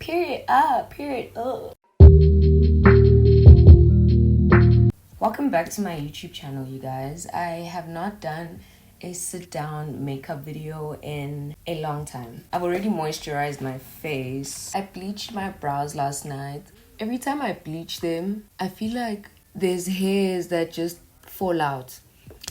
Period up, period up. Welcome back to my YouTube channel, you guys. I have not done a sit-down makeup video in a long time. I've already moisturized my face. I bleached my brows last night. Every time I bleach them, I feel like there's hairs that just fall out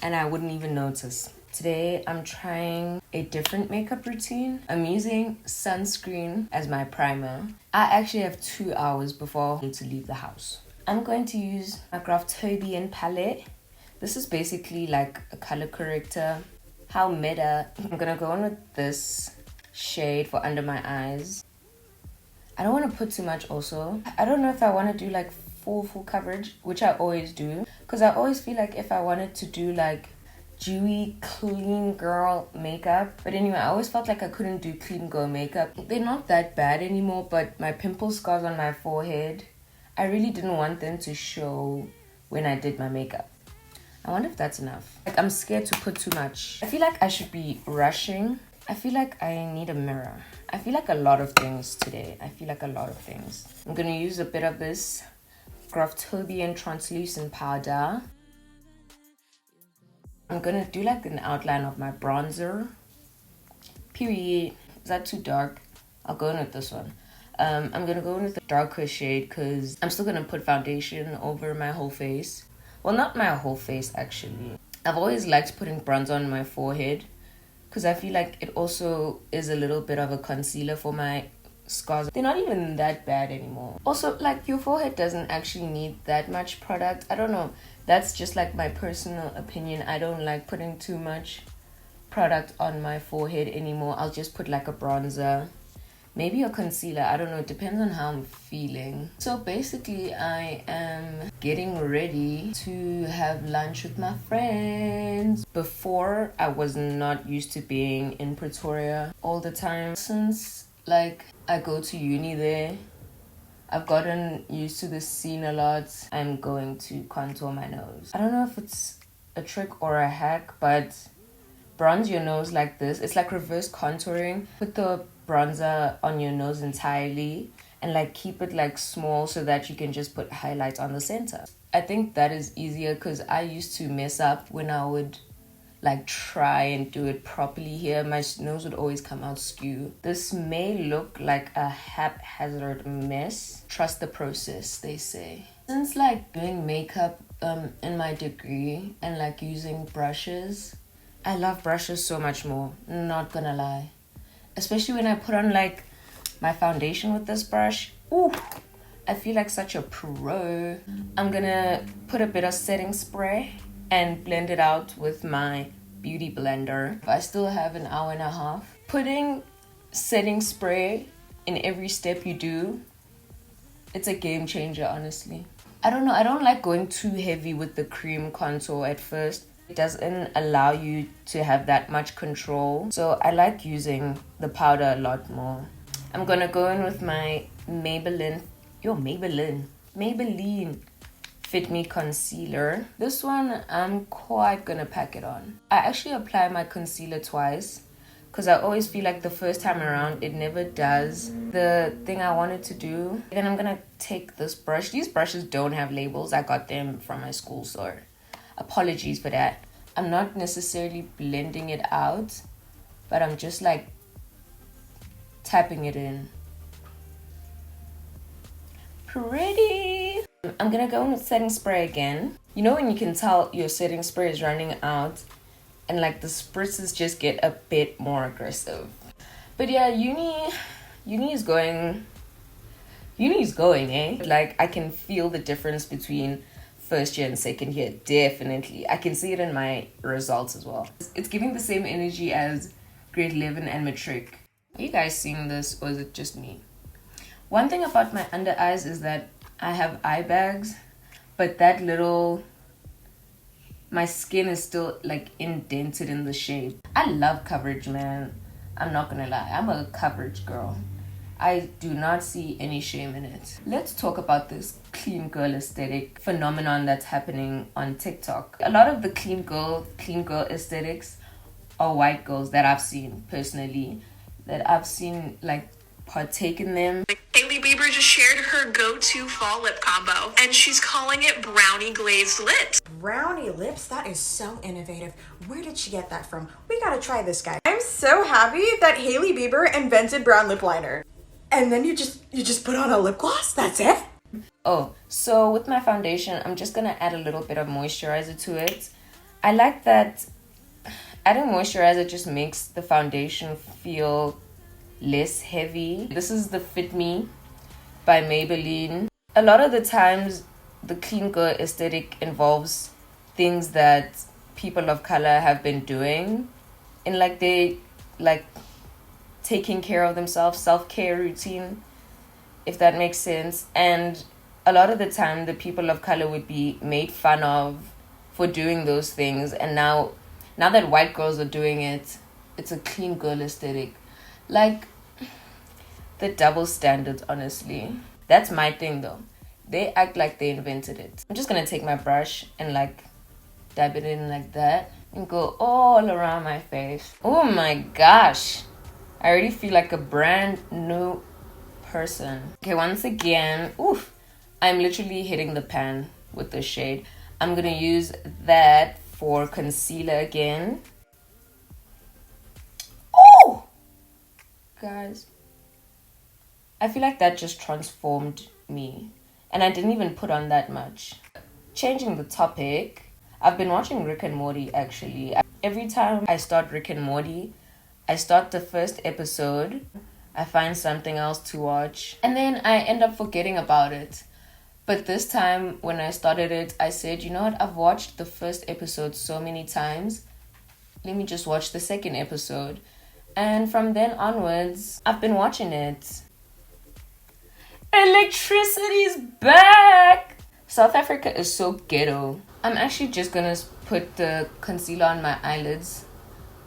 and I wouldn't even notice. Today, I'm trying a different makeup routine. I'm using sunscreen as my primer. I actually have 2 hours before I need to leave the house. I'm going to use my grwm palette. This is basically like a color corrector. How meta. I'm gonna go in with this shade for under my eyes. I don't want to put too much also. I don't know if I want to do like full coverage, which I always do. Because I always feel like if I wanted to do like dewy, clean girl makeup. But anyway, I always felt like I couldn't do clean girl makeup. They're not that bad anymore, but my pimple scars on my forehead, I really didn't want them to show when I did my makeup. I wonder if that's enough. Like, I'm scared to put too much. I feel like I should be rushing. I feel like I need a mirror. I feel like a lot of things today. I'm gonna use a bit of this grwm translucent powder. I'm gonna do like an outline of my bronzer. Period. Is that too dark? I'll go in with this one. I'm gonna go in with the darker shade because I'm still gonna put foundation over my whole face. Well, not my whole face actually. I've always liked putting bronzer on my forehead because I feel like it also is a little bit of a concealer for my scars. They're not even that bad anymore. Also, like, your forehead doesn't actually need that much product. I don't know. That's just like my personal opinion. I don't like putting too much product on my forehead anymore. I'll just put like a bronzer, maybe a concealer. I don't know. It depends on how I'm feeling. So basically, I am getting ready to have lunch with my friends. Before, I was not used to being in Pretoria all the time. Since like I go to uni there, I've gotten used to the scene a lot. I'm going to contour my nose. I don't know if it's a trick or a hack, but bronze your nose like this. It's like reverse contouring. Put the bronzer on your nose entirely and like keep it like small so that you can just put highlights on the center. I think that is easier because I used to mess up when I would like try and do it properly here. My nose would always come out skew. This may look like a haphazard mess. Trust the process, they say. Since like doing makeup in my degree and like using brushes, I love brushes so much more, not gonna lie. Especially when I put on like my foundation with this brush. Ooh, I feel like such a pro. I'm gonna put a bit of setting spray and blend it out with my beauty blender. I still have an hour and a half. Putting setting spray in every step you do, it's a game changer, honestly. I don't know, I don't like going too heavy with the cream contour at first. It doesn't allow you to have that much control. So I like using the powder a lot more. I'm gonna go in with my Maybelline Fit Me Concealer. This one, I'm quite gonna pack it on. I actually apply my concealer twice because I always feel like the first time around, it never does the thing I wanted to do. Then I'm gonna take this brush. These brushes don't have labels. I got them from my school, so apologies for that. I'm not necessarily blending it out, but I'm just like tapping it in. Pretty. I'm gonna go in with setting spray again. You know when you can tell your setting spray is running out and like the spritzes just get a bit more aggressive. But yeah, uni is going, eh? Like, I can feel the difference between first year and second year, definitely. I can see it in my results as well. It's giving the same energy as grade 11 and matric. Are you guys seeing this, or is it just me? One thing about my under eyes is that I have eye bags, but my skin is still like indented in the shape. I love coverage, man. I'm not gonna lie, I'm a coverage girl. I do not see any shame in it. Let's talk about this clean girl aesthetic phenomenon that's happening on TikTok. A lot of the clean girl aesthetics are white girls that I've seen personally, that I've seen like partake in them. Like, Kaale Bieber just shared her go-to fall lip combo, and she's calling it brownie glazed lips. Brownie lips? That is so innovative. Where did she get that from? We gotta try this, guy. I'm so happy that Hailey Bieber invented brown lip liner. And then you just put on a lip gloss? That's it? Oh, so with my foundation, I'm just gonna add a little bit of moisturizer to it. I like that adding moisturizer just makes the foundation feel less heavy. This is the Fit Me by Maybelline. A lot of the times, the clean girl aesthetic involves things that people of color have been doing, and like they like taking care of themselves, self-care routine, if that makes sense. And a lot of the time, the people of color would be made fun of for doing those things, and now that white girls are doing it, it's a clean girl aesthetic. Like, the double standards, honestly. That's my thing though. They act like they invented it. I'm just gonna take my brush and like dab it in like that and go all around my face. Oh my gosh, I already feel like a brand new person. Okay, once again, oof, I'm literally hitting the pan with this shade. I'm gonna use that for concealer again. Oh, guys, I feel like that just transformed me, and I didn't even put on that much. Changing the topic, I've been watching Rick and Morty actually. Every time I start Rick and Morty, I start the first episode, I find something else to watch, and then I end up forgetting about it. But this time, when I started it, I said, you know what, I've watched the first episode so many times. Let me just watch the second episode. And from then onwards, I've been watching it. Electricity's back! South Africa is so ghetto. I'm actually just gonna put the concealer on my eyelids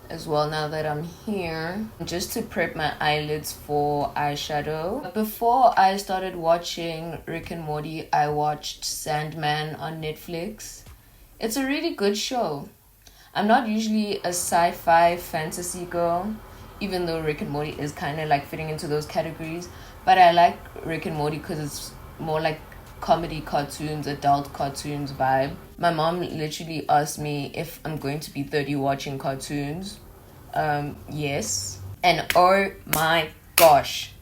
as well now that I'm here, just to prep my eyelids for eyeshadow. Before I started watching Rick and Morty, I watched Sandman on Netflix. It's a really good show. I'm not usually a sci-fi fantasy girl, even though Rick and Morty is kind of like fitting into those categories, but I like Rick and Morty because it's more like comedy cartoons, adult cartoons vibe. My mom literally asked me if I'm going to be 30 watching cartoons. Yes. And oh my gosh,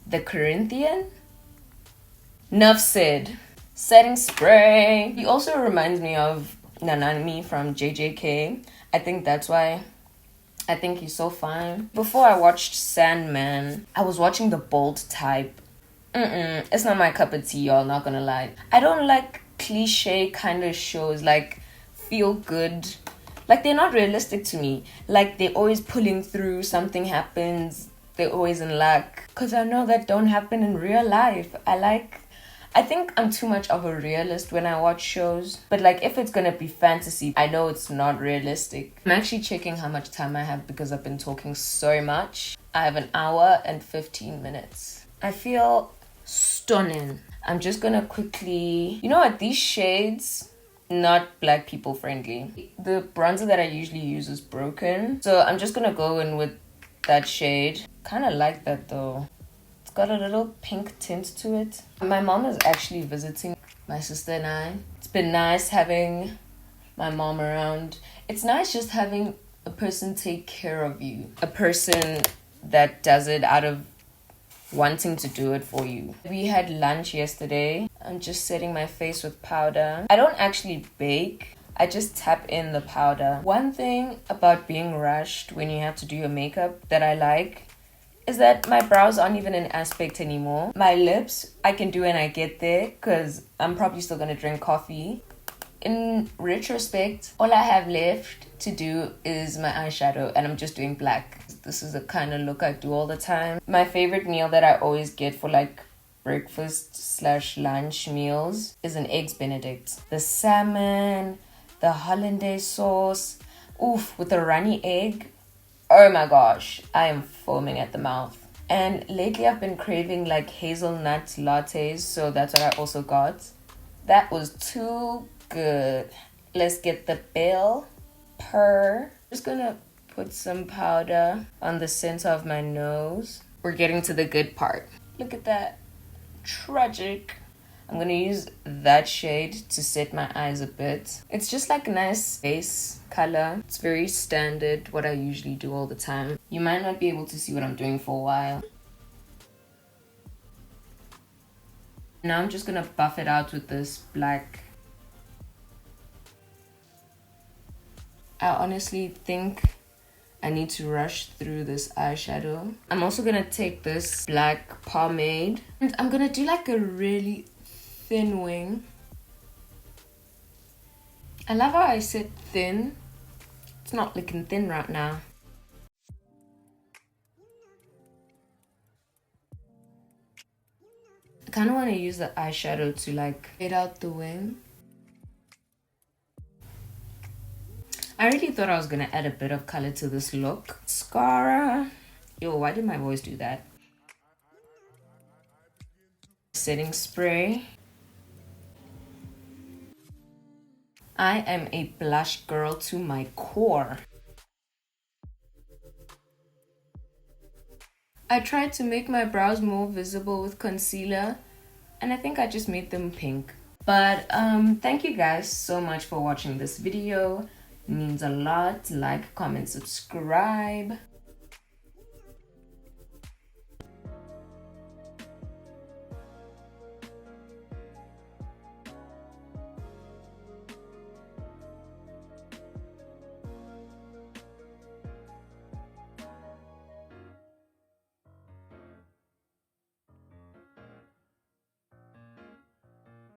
the Corinthian? Nuff said. Setting spray. He also reminds me of Nanami from JJK. I think that's why I think he's so fine. Before I watched Sandman, I was watching The Bold Type. It's not my cup of tea, y'all, not gonna lie. I don't like cliche kind of shows, like feel good. Like, they're not realistic to me. Like, they're always pulling through, something happens, they're always in luck. Because I know that don't happen in real life. I think I'm too much of a realist when I watch shows. But like, if it's gonna be fantasy, I know it's not realistic. I'm actually checking how much time I have because I've been talking so much. I have 1 hour and 15 minutes. I feel stunning. I'm just gonna quickly, you know what, these shades, not black people friendly. The bronzer that I usually use is broken, so I'm just gonna go in with that shade. Kind of like that though. It's got a little pink tint to it. My mom is actually visiting my sister and I. It's been nice having my mom around. It's nice just having a person take care of you, a person that does it out of wanting to do it for you. We had lunch yesterday. I'm just setting my face with powder. I don't actually bake, I just tap in the powder. One thing about being rushed when you have to do your makeup that I like is that my brows aren't even an aspect anymore. My lips, I can do when I get there because I'm probably still gonna drink coffee. In retrospect, all I have left to do is my eyeshadow, and I'm just doing black. This is the kind of look I do all the time. My favorite meal that I always get for like breakfast/lunch meals is an eggs benedict. The salmon, the hollandaise sauce, oof, with a runny egg. Oh my gosh, I am foaming at the mouth. And lately I've been craving like hazelnut lattes, so that's what I also got. That was too good. Let's get the bill. Just gonna put some powder on the center of my nose. We're getting to the good part. Look at that. tragic. I'm gonna use that shade to set my eyes a bit. It's just like a nice base color. It's very standard, what I usually do all the time. You might not be able to see what I'm doing for a while. Now I'm just gonna buff it out with this black. I honestly think I need to rush through this eyeshadow. I'm also gonna take this black pomade and I'm gonna do like a really thin wing. I love how I said thin. It's not looking thin right now. I kind of want to use the eyeshadow to like fade out the wing. I really thought I was gonna add a bit of color to this look. Mascara. Yo, why did my voice do that? Setting spray. I am a blush girl to my core. I tried to make my brows more visible with concealer and I think I just made them pink. But thank you guys so much for watching this video. It means a lot. Like, comment, subscribe.